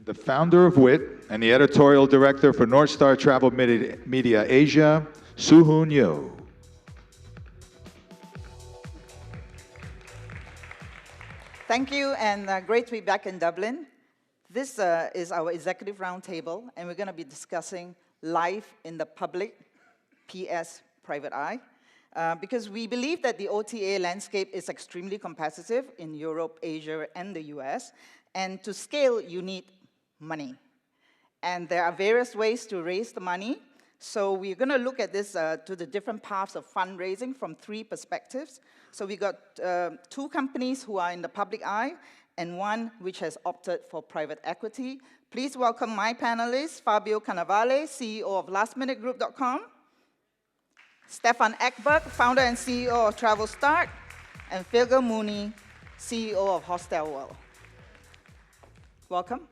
the founder of WIT and the editorial director for North Star Travel Media Asia, Soo-Hoon Yo. Thank you, and great to be back in Dublin. This is our executive roundtable, and we're going to be discussing life in the public, PS, private eye, because we believe that the OTA landscape is extremely competitive in Europe, Asia, and the US, and to scale, you need money. And there are various ways to raise the money. So we're going to look at this to the different paths of fundraising from 3 perspectives. So we got 2 companies who are in the public eye and 1 which has opted for private equity. Please welcome my panelists, Fabio Cannavale, CEO of lastminutegroup.com, Stefan Ekberg, founder and CEO of Travel Start, and Fergal Mooney, CEO of Hostel World. Welcome.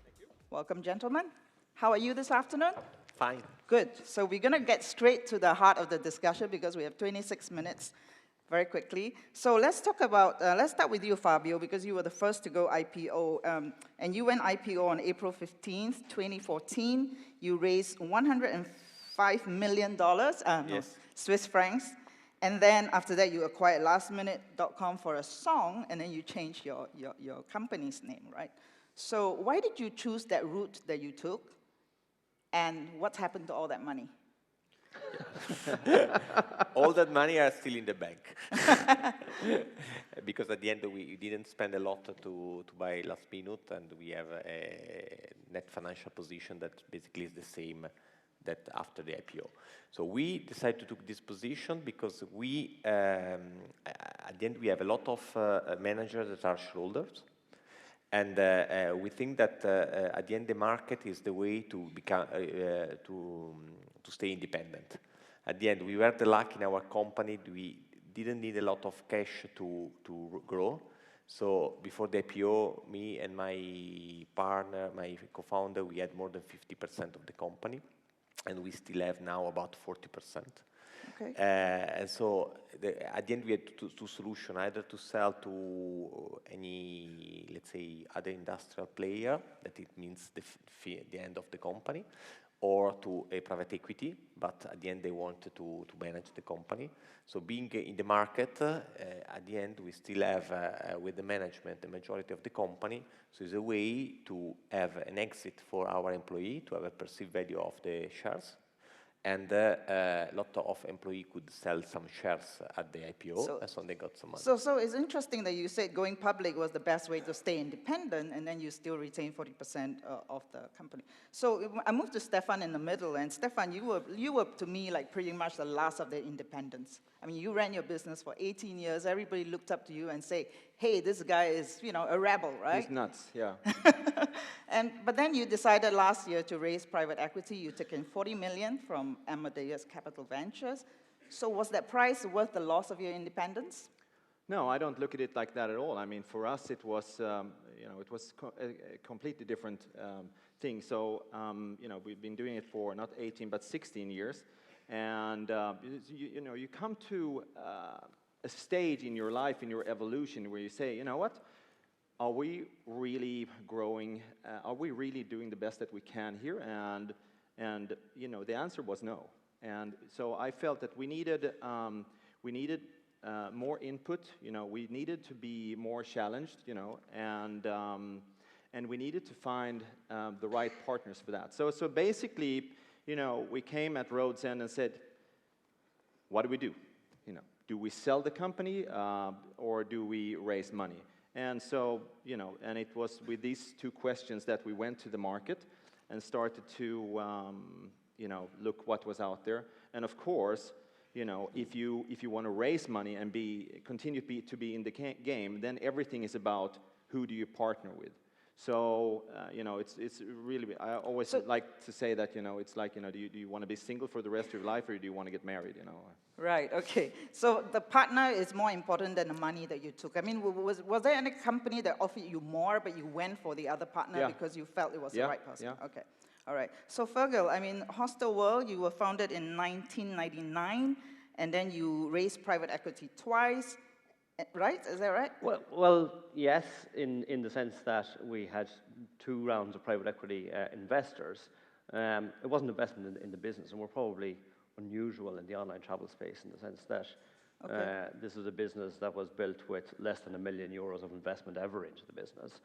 Thank you. Welcome, gentlemen. How are you this afternoon? Fine. Good. So we're going to get straight to the heart of the discussion because we have 26 minutes very quickly. So let's talk about, let's start with you, Fabio, because you were the first to go IPO. And you went IPO on April 15th, 2014. You raised $105 million, Yes. Swiss francs. And then after that, you acquired lastminute.com for a song, and then you changed your company's name, right? So why did you choose that route that you took? And what happened to all that money? All that money are still in the bank. Because at the end, we didn't spend a lot to buy Last Minute, and we have a net financial position that basically is the same that after the IPO. So we decided to take this position because we, at the end, we have a lot of managers that are shareholders. And we think that at the end, the market is the way to become to stay independent. At the end, we were the luck in our company. We didn't need a lot of cash to grow. So before the IPO, me and my partner, my co-founder, we had more than 50% of the company, and we still have now about 40%. Okay. And so at the end, we had two solutions, either to sell to any, let's say, other industrial player, that it means the end of the company, or to a private equity, but at the end, they wanted to manage the company. So being in the market, at the end, we still have, with the management, the majority of the company. So it's a way to have an exit for our employee, to have a perceived value of the shares. And a lot of employees could sell some shares at the IPO, and so they got some money. So it's interesting that you said going public was the best way to stay independent, and then you still retain 40% of the company. So I moved to Stefan in the middle, and Stefan, you were to me like pretty much the last of the independents. I mean, you ran your business for 18 years. Everybody looked up to you and say, hey, this guy is, a rebel, right? He's nuts, yeah. But then you decided last year to raise private equity. You took in $40 million from Amadeus Capital Ventures. So was that price worth the loss of your independence? No, I don't look at it like that at all. I mean, for us, it was, it was a completely different thing. So, we've been doing it for not 18, but 16 years. And, you come to a stage in your life, in your evolution, where you say, you know what? Are we really growing? Are we really doing the best that we can here? And the answer was no. And so I felt that we needed more input. We needed to be more challenged. And we needed to find the right partners for that. So basically, we came at road's end and said, what do we do? Do we sell the company or do we raise money? And so, and it was with these 2 questions that we went to the market and started to, look what was out there. And of course, if you want to raise money and continue to be in the game, then everything is about who do you partner with. So, it's really, I always like to say that, it's like, do you want to be single for the rest of your life, or do you want to get married, Right, okay. So the partner is more important than the money that you took. I mean, was there any company that offered you more, but you went for the other partner because you felt it was the right person? Yeah. Okay, all right. So Fergal, I mean, Hostel World, you were founded in 1999, and then you raised private equity twice, Right? Is that right? Well, yes, in the sense that we had 2 rounds of private equity investors. It wasn't investment in the business, and we're probably unusual in the online travel space in the sense that this is a business that was built with less than €1 million of investment ever into the business.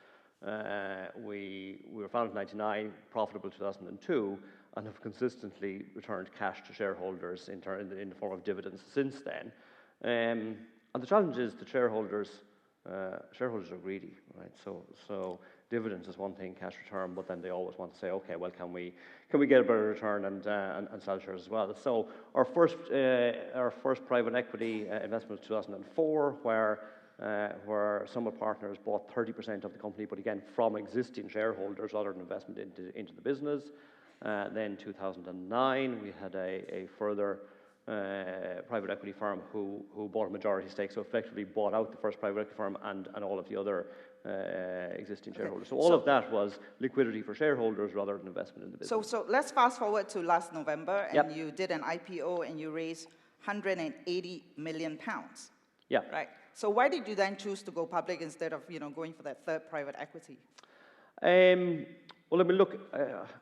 We were founded in 1999, profitable 2002, and have consistently returned cash to shareholders in the form of dividends since then. And the challenge is that shareholders are greedy, right? So dividends is one thing, cash return, but then they always want to say, okay, well, can we get a better return and sell shares as well? So our first private equity investment was 2004, where some of partners bought 30% of the company, but again from existing shareholders rather than investment into the business. Then 2009, we had a further private equity firm who bought a majority stake, so effectively bought out the first private equity firm and all of the other existing shareholders. So all of that was liquidity for shareholders rather than investment in the business. So let's fast forward to last November, and Yep. you did an IPO and you raised £180 million. Yeah. Right. So why did you then choose to go public instead of going for that third private equity? Well, I mean, look,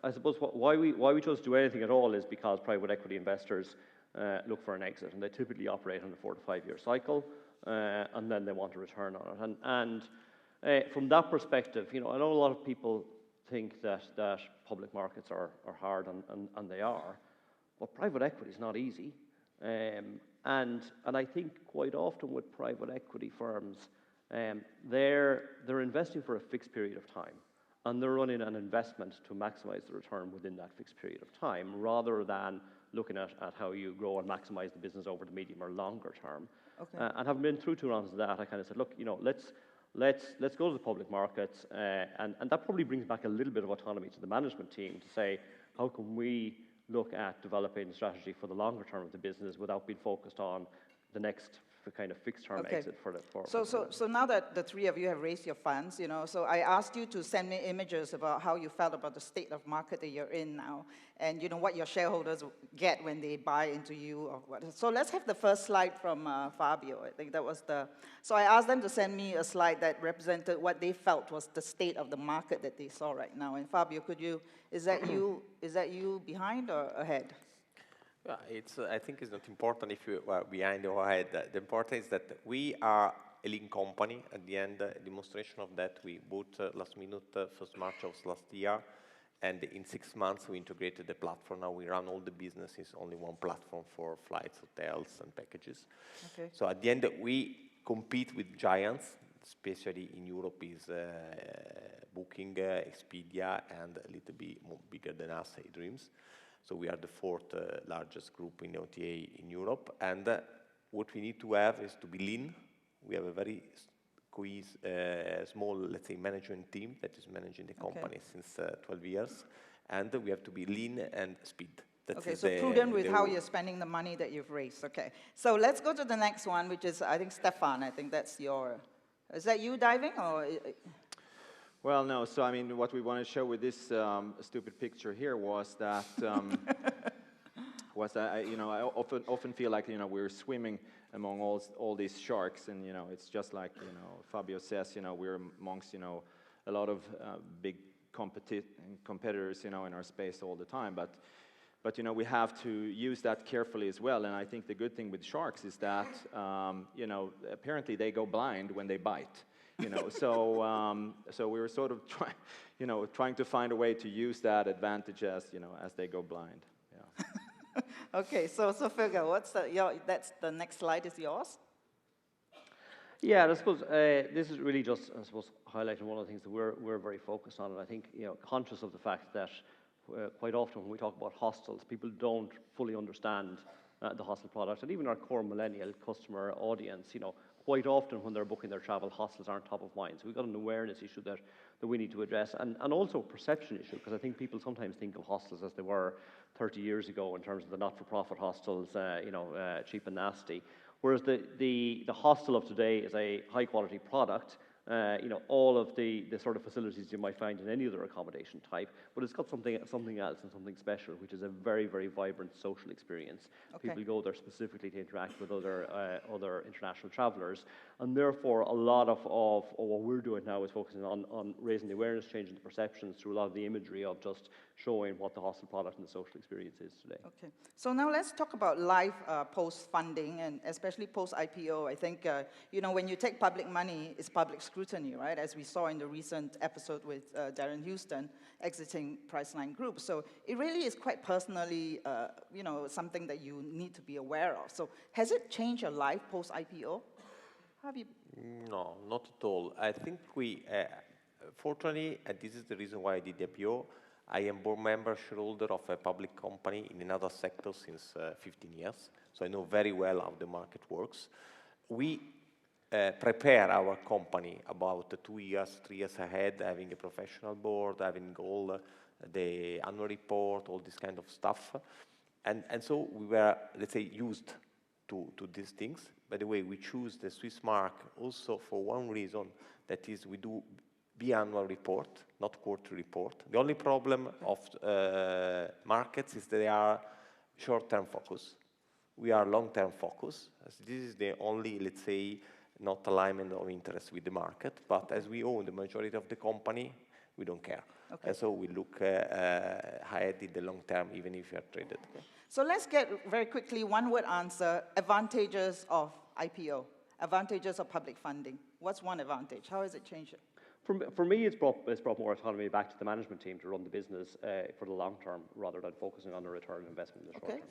I suppose why we chose to do anything at all is because private equity investors look for an exit, and they typically operate on a 4 to 5 year cycle, and then they want a return on it. And from that perspective, I know a lot of people think that public markets are hard, and they are, but private equity is not easy. And I think quite often with private equity firms, they're investing for a fixed period of time, and they're running an investment to maximize the return within that fixed period of time, rather than looking at how you grow and maximize the business over the medium or longer term. Okay. And having been through 2 rounds of that, I kind of said, look, let's go to the public markets, and that probably brings back a little bit of autonomy to the management team to say, how can we look at developing a strategy for the longer term of the business without being focused on the next kind of fixed term exit for the So now that the three of you have raised your funds, so I asked you to send me images about how you felt about the state of market that you're in now, and what your shareholders get when they buy into you or what. So let's have the first slide from Fabio. I think that was so I asked them to send me a slide that represented what they felt was the state of the market that they saw right now. And Fabio, is that you behind or ahead? I think it's not important if you are behind or ahead. The important is that we are a lean company. At the end, a demonstration of that, we bought last minute, 1st March of last year, and in 6 months we integrated the platform. Now we run all the businesses, only one platform for flights, hotels, and packages. Okay. So at the end, we compete with giants, especially in Europe is Booking, Expedia, and a little bit more bigger than us, Dreams. So we are the 4th largest group in OTA in Europe, and what we need to have is to be lean. We have a very small, let's say, management team that is managing the company since 12 years, and we have to be lean and speed. Okay, so prudent with how you're spending the money that you've raised. Okay, so let's go to the next one, which is, I think, Stefan. I think that's is that you diving or? Well, no. So, I mean, what we want to show with this stupid picture here was that I often feel like we're swimming among all these sharks, and it's just like Fabio says, we're amongst a lot of big competitors in our space all the time, but we have to use that carefully as well. And I think the good thing with sharks is that apparently they go blind when they bite. So we were sort of trying to find a way to use that advantage as they go blind. Yeah. Okay, so Phil, that's the next slide is yours. Yeah, I suppose this is really just, highlighting one of the things that we're very focused on, and I think conscious of the fact that quite often when we talk about hostels, people don't fully understand the hostel product, and even our core millennial customer audience, quite often when they're booking their travel, hostels aren't top of mind. So we've got an awareness issue that we need to address, and also a perception issue, because I think people sometimes think of hostels as they were 30 years ago in terms of the not-for-profit hostels, cheap and nasty. Whereas the hostel of today is a high-quality product all of the sort of facilities you might find in any other accommodation type, but it's got something else and something special, which is a very, very vibrant social experience. Okay. People go there specifically to interact with other international travelers, and therefore a lot of what we're doing now is focusing on raising the awareness, changing the perceptions through a lot of the imagery of just showing what the hostel product and the social experience is today. Okay, so now let's talk about life post-funding, and especially post-IPO. I think, when you take public money, it's public scrutiny, right? As we saw in the recent episode with Darren Houston exiting Priceline Group. So it really is quite personally, something that you need to be aware of. So has it changed your life post-IPO? How have you? No, not at all. I think we, fortunately, and this is the reason why I did the IPO, I am board member, shareholder of a public company in another sector since 15 years, so I know very well how the market works. We prepare our company about 2 years, 3 years ahead, having a professional board, having all the annual report, all this kind of stuff. And so we were, let's say, used to these things. By the way, we choose the Swiss mark also for one reason, that is we do biannual report, not quarterly report. The only problem of markets is they are short-term focus. We are long-term focus. This is the only, let's say, not alignment of interest with the market. But as we own the majority of the company, we don't care. Okay. And so we look ahead in the long term, even if you are traded. Okay. So let's get very quickly one-word answer: advantages of IPO, advantages of public funding. What's one advantage? How has it changed it? For me, it's brought more autonomy back to the management team to run the business for the long term, rather than focusing on the return on investment in the short term.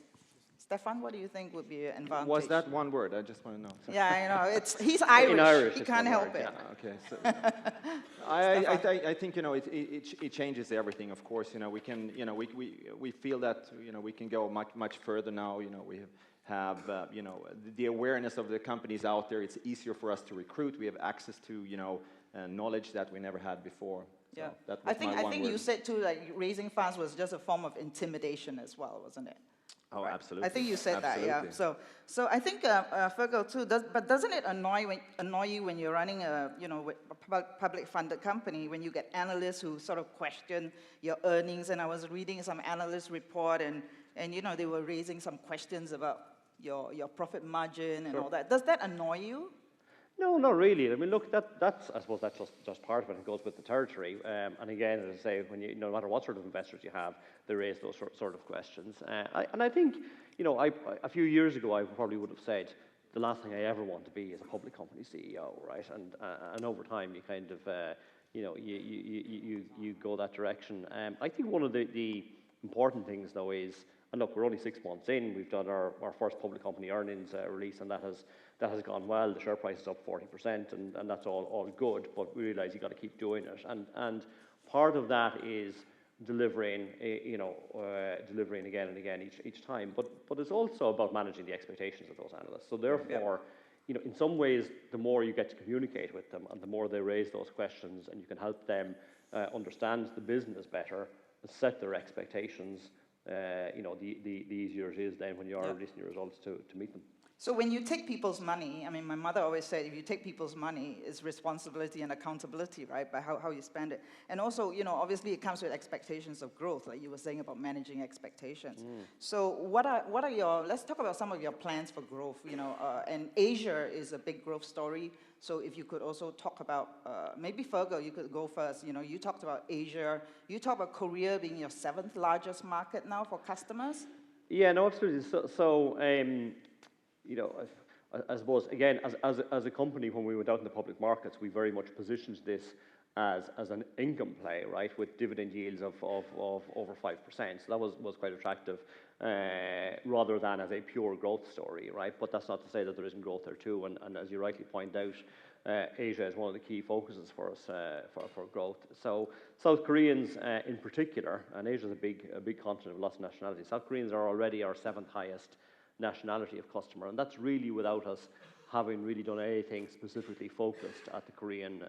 Stefan, what do you think would be an advantage? Was that one word? I just want to know. Yeah, I know. He's Irish. In Irish, He it's can't one help word, it. yeah. Okay, so I think it changes everything. Of course, we can we feel that we can go much further now. We have the awareness of the companies out there. It's easier for us to recruit. We have access to knowledge that we never had before. So Yeah, that was I think you said too, like raising funds was just a form of intimidation as well, wasn't it? Oh, Right. absolutely. I think you said Absolutely. that, yeah. So I think Fergal too. But doesn't it annoy you when you're running a public funded company, when you get analysts who sort of question your earnings? And I was reading some analyst report, and they were raising some questions about your profit margin and all that. Does that annoy you? No, not really. I mean, look, that's I suppose that's just part of it. It goes with the territory. And again, as I say, when no matter what sort of investors you have, they raise those sort of questions. And I think, a few years ago, I probably would have said the last thing I ever want to be is a public company CEO, right? And over time, you kind of, you go that direction. I think one of the important things, though, is, and look, we're only 6 months in. We've done our first public company earnings release, and that has gone well. The share price is up 40%, and that's all good. But we realise you got to keep doing it, and part of that is delivering, delivering again and again each time. But it's also about managing the expectations of those analysts. So therefore, in some ways, the more you get to communicate with them, and the more they raise those questions, and you can help them understand the business better, and set their expectations. The easier it is then when you are releasing your results to meet them. So when you take people's money, I mean, my mother always said, if you take people's money, it's responsibility and accountability, right, by how you spend it. And also, obviously it comes with expectations of growth, like you were saying about managing expectations. So what are your, let's talk about some of your plans for growth, and Asia is a big growth story. So if you could also talk about, maybe Fergal, you could go first. You talked about Asia. You talked about Korea being your 7th largest market now for customers. Yeah, no, absolutely. So I suppose, again, as a company, when we went out in the public markets, we very much positioned this as an income play, right, with dividend yields of over 5%. So that was quite attractive, rather than as a pure growth story, right? But that's not to say that there isn't growth there too. And as you rightly point out, Asia is one of the key focuses for us for growth. So South Koreans in particular, and Asia is a big continent with lots of nationalities. South Koreans are already our 7th highest nationality of customer, and that's really without us having really done anything specifically focused at the Korean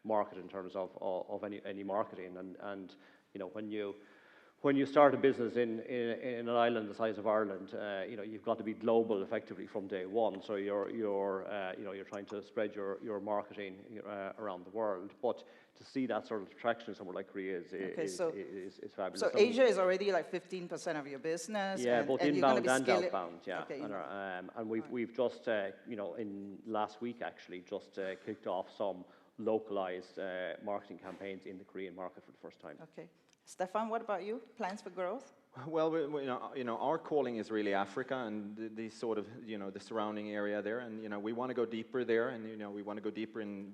market in terms of any marketing. And when you start a business in an island the size of Ireland, you know, you've got to be global effectively from day one. So you're trying to spread your marketing around the world. But to see that sort of traction somewhere like Korea is fabulous. So Asia is already like 15% of your business. Yeah, both inbound and outbound. Yeah, okay, and we've just you know, in last week actually just kicked off some localized marketing campaigns in the Korean market for the first time. Okay. Stefan, what about you? Plans for growth? Well, you know, our calling is really Africa and the sort of, you know, the surrounding area there, and you know, we want to go deeper there, and you know, we want to go deeper in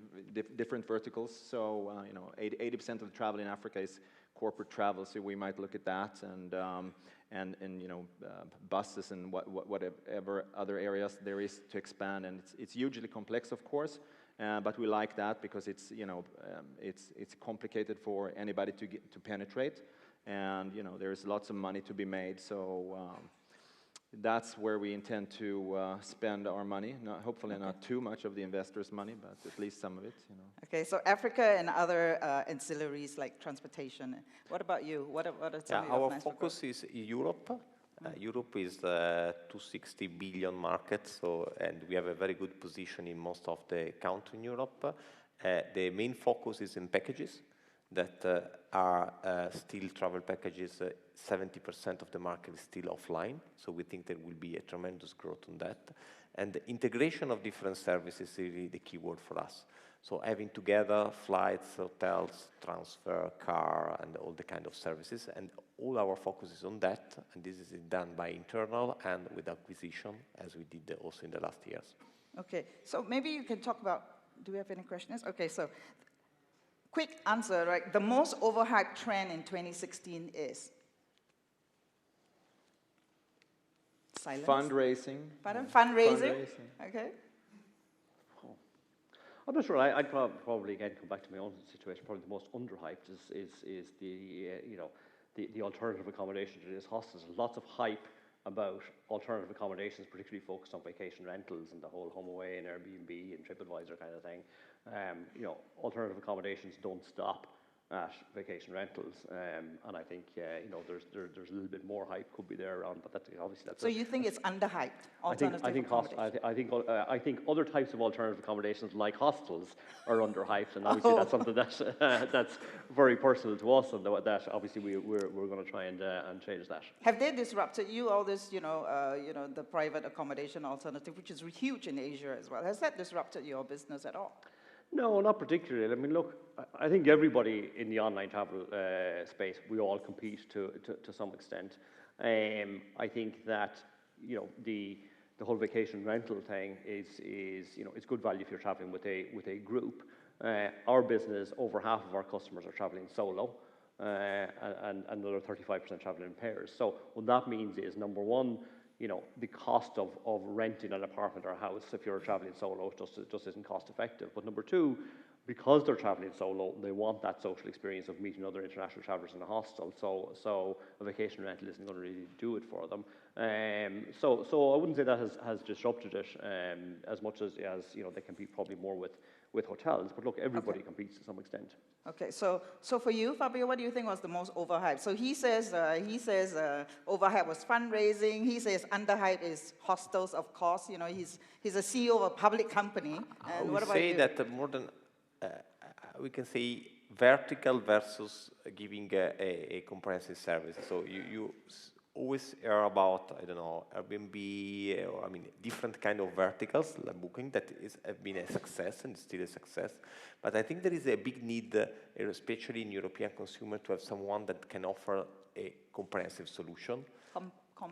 different verticals. So, you know, 80% of the travel in Africa is corporate travel, so we might look at that, and you know, buses and whatever other areas there is to expand, and it's hugely complex, of course. But we like that because it's, you know, it's complicated for anybody to penetrate, and you know, there's lots of money to be made. So that's where we intend to spend our money. Hopefully not too much of the investors' money, but at least some of it. You know. Okay, so Africa and other ancillaries like transportation. What about you? What are some of your our plans for focus growth? is Europe. Europe is the 260 billion market, so, and we have a very good position in most of the countries in Europe. The main focus is in packages that are still travel packages. 70% of the market is still offline, so we think there will be a tremendous growth on that. And the integration of different services is really the key word for us. So having together flights, hotels, transfer, car, and all the kind of services, and all our focus is on that, and this is done by internal and with acquisition, as we did also in the last years. Okay, so maybe you can talk about, do we have any questions? Okay, so quick answer, right? The most overhyped trend in 2016 is? Silence. Fundraising. Pardon? Fundraising? Okay. I'm not sure. I'd probably again come back to my own situation. Probably the most underhyped is the you know, the alternative accommodation to this hostels. Lots of hype about alternative accommodations, particularly focused on vacation rentals and the whole HomeAway and Airbnb and TripAdvisor kind of thing. You know, alternative accommodations don't stop at vacation rentals, and I think you know, there's a little bit more hype could be there around, but that's. So you think it's underhyped? I think other types of alternative accommodations like hostels are underhyped, and obviously that's something that's very personal to us, and that obviously we're going to try and change that. Have they disrupted you? All this, you know, the private accommodation alternative, which is huge in Asia as well. Has that disrupted your business at all? No, not particularly. I mean, look, I think everybody in the online travel space, we all compete to some extent. I think that, you know, the whole vacation rental thing is you know, it's good value if you're traveling with a group. Our business, over half of our customers are traveling solo, and another 35% traveling in pairs. So what that means is, number one, you know, the cost of renting an apartment or a house if you're traveling solo just isn't cost effective. But number two, because they're traveling solo, they want that social experience of meeting other international travelers in a hostel. So a vacation rental isn't going to really do it for them. So I wouldn't say that has disrupted it as much as you know, they compete probably more with hotels. But look, everybody competes to some extent. Okay, so for you, Fabio, what do you think was the most overhyped? So he says overhyped was fundraising. He says underhyped is hostels, of course. You know, he's a CEO of a public company. And what about you? I would say that more than we can say vertical versus giving a comprehensive service. So you always hear about, I don't know, Airbnb, or I mean, different kind of verticals like booking that have been a success and still a success. But I think there is a big need, especially in European consumer, to have someone that can offer a comprehensive solution.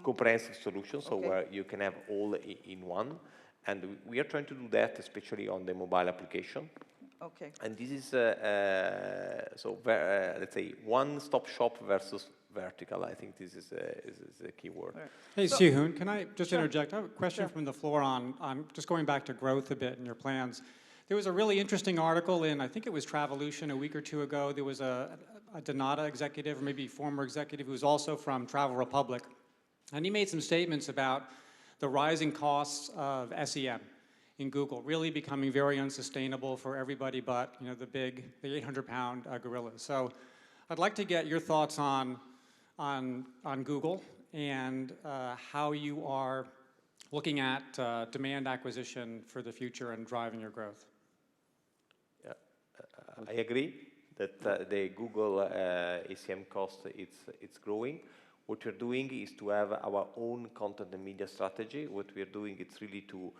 Comprehensive solution, so where you can have all in one. And we are trying to do that, especially on the mobile application. Okay. And this is, let's say, one-stop shop versus vertical. I think this is a key word. Right. Hey, Sihun, can I just Sure. interject? I have a question from the floor on just going back to growth a bit in your plans. There was a really interesting article in, I think it was Travolution a week or two ago. There was a Donata executive, or maybe former executive, who was also from Travel Republic. And he made some statements about the rising costs of SEM in Google, really becoming very unsustainable for everybody but, you know, the 800-pound gorillas. So I'd like to get your thoughts on on Google and how you are looking at demand acquisition for the future and driving your growth. Yeah, I agree that the Google ACM cost it's growing. What we're doing is to have our own content and media strategy. What we're doing is really to,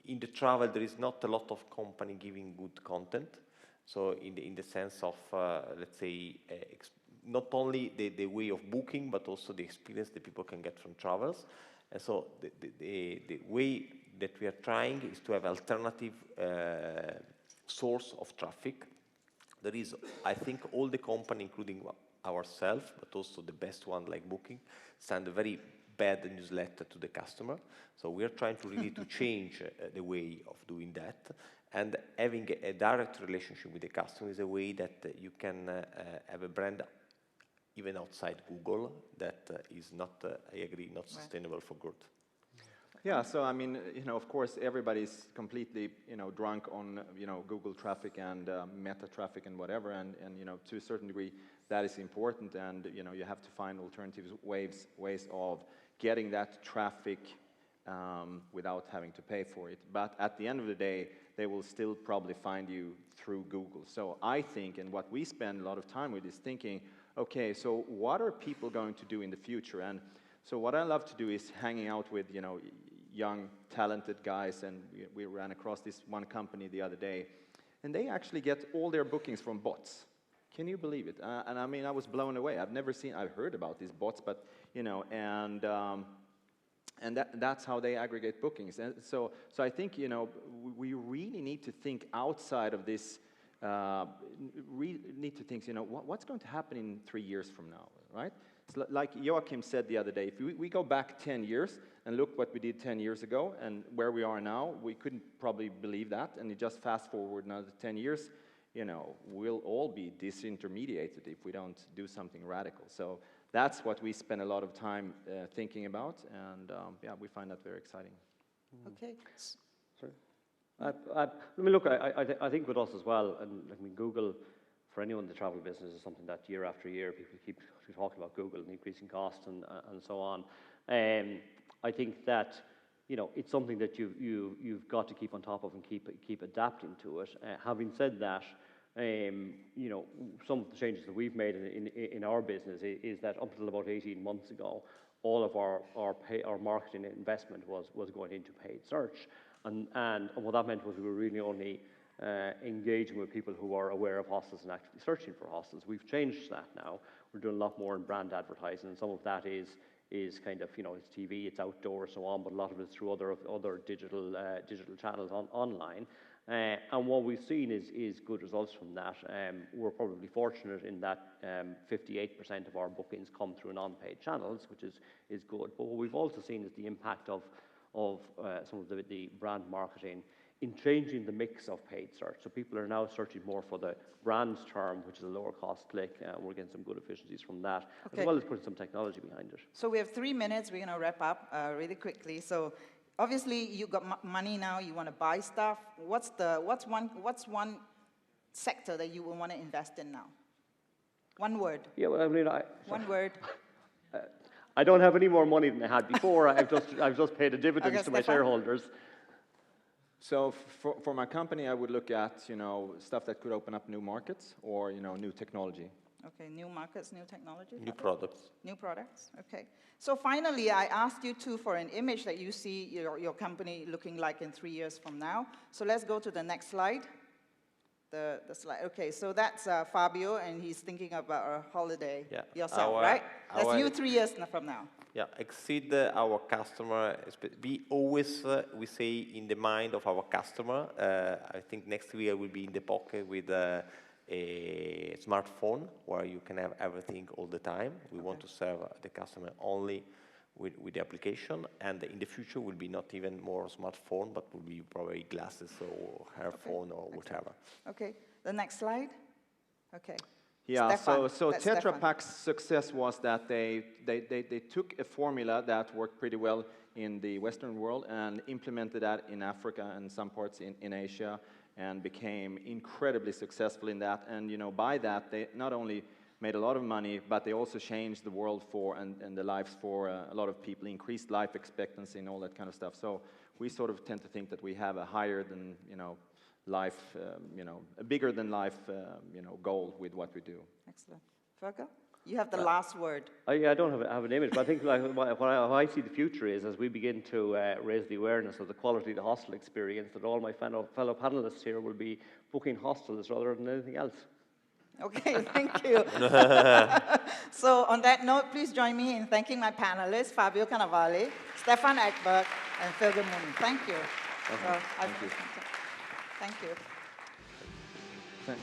in the travel, there is not a lot of company giving good content. So in the sense of, let's say, not only the way of booking, but also the experience that people can get from travels. And so the way that we are trying is to have alternative source of traffic. There is, I think, all the company, including ourselves, but also the best one like Booking, send a very bad newsletter to the customer. So we are trying to really to change the way of doing that. And having a direct relationship with the customer is a way that you can have a brand even outside Google that is not, I agree, not sustainable for growth. Yeah, so I mean, of course, everybody's completely, drunk on, Google traffic and Meta traffic and whatever, and to a certain degree, that is important, and you have to find alternative ways of getting that traffic without having to pay for it. But at the end of the day, they will still probably find you through Google. So I think, and what we spend a lot of time with is thinking, okay, so what are people going to do in the future? And so what I love to do is hanging out with, young, talented guys, and we ran across this one company the other day, and they actually get all their bookings from bots. Can you believe it? And I mean, I was blown away. I've heard about these bots, but, and that's how they aggregate bookings. And so I think, we really need to think outside of this, need to think, what's going to happen in 3 years from now, right? It's like Joachim said the other day, if we go back 10 years and look what we did 10 years ago and where we are now, we couldn't probably believe that. And you just fast forward another 10 years, we'll all be disintermediated if we don't do something radical. So that's what we spend a lot of time thinking about, and yeah, we find that very exciting. Okay. Sorry. I mean, look, I think with us as well, and I mean, Google, for anyone in the travel business, is something that year after year people keep talking about Google and increasing costs and so on. I think that it's something that you've got to keep on top of and keep adapting to it. Having said that, some of the changes that we've made in our business is that up until about 18 months ago, all of our marketing investment was going into paid search, and what that meant was we were really only engaging with people who are aware of hostels and actually searching for hostels. We've changed that now. We're doing a lot more in brand advertising, and some of that is kind of, it's TV, it's outdoor, so on, but a lot of it's through other digital channels online. And what we've seen is good results from that. We're probably fortunate in that 58% of our bookings come through non-paid channels, which is good. But what we've also seen is the impact of some of the brand marketing in changing the mix of paid search. So people are now searching more for the brand term, which is a lower cost click. We're getting some good efficiencies from that, as well as putting some technology behind it. So we have 3 minutes. We're going to wrap up really quickly. So obviously you got money now. You want to buy stuff. What's one sector that you will want to invest in now? One word. Yeah, well, I mean, one word. I don't have any more money than I had before. I've just paid a dividend to my shareholders. So for my company, I would look at, stuff that could open up new markets or, new technology. Okay, new markets, new technology. New products. New products, okay. So finally, I asked you two for an image that you see your company looking like in 3 years from now. So let's go to the next slide. The slide, okay, so that's Fabio, and he's thinking about a holiday yourself, right? That's you 3 years from now. Yeah, exceed our customer. Be always, we say, in the mind of our customer. I think next year will be in the pocket with a smartphone where you can have everything all the time. We want to serve the customer only with the application, and in the future will be not even more smartphone, but will be probably glasses or hairphone or whatever. Okay, the next slide. Okay. Yeah, Stefan. so That's Tetra Stefan. Pak's success was that they took a formula that worked pretty well in the Western world and implemented that in Africa and some parts in Asia, and became incredibly successful in that. And by that, they not only made a lot of money, but they also changed the world for and the lives for a lot of people, increased life expectancy and all that kind of stuff. So we sort of tend to think that we have a higher than, life, a bigger than life, goal with what we do. Excellent. Fergal, you have the last word. I don't have an image, but I think like, how I see the future is as we begin to raise the awareness of the quality of the hostel experience, that all my fellow panelists here will be booking hostels rather than anything else. Okay, thank you. So on that note, please join me in thanking my panelists, Fabio Cannavale, Stefan Ekberg, and Fergal Moon. Thank you. Thank you. Thank you. Thank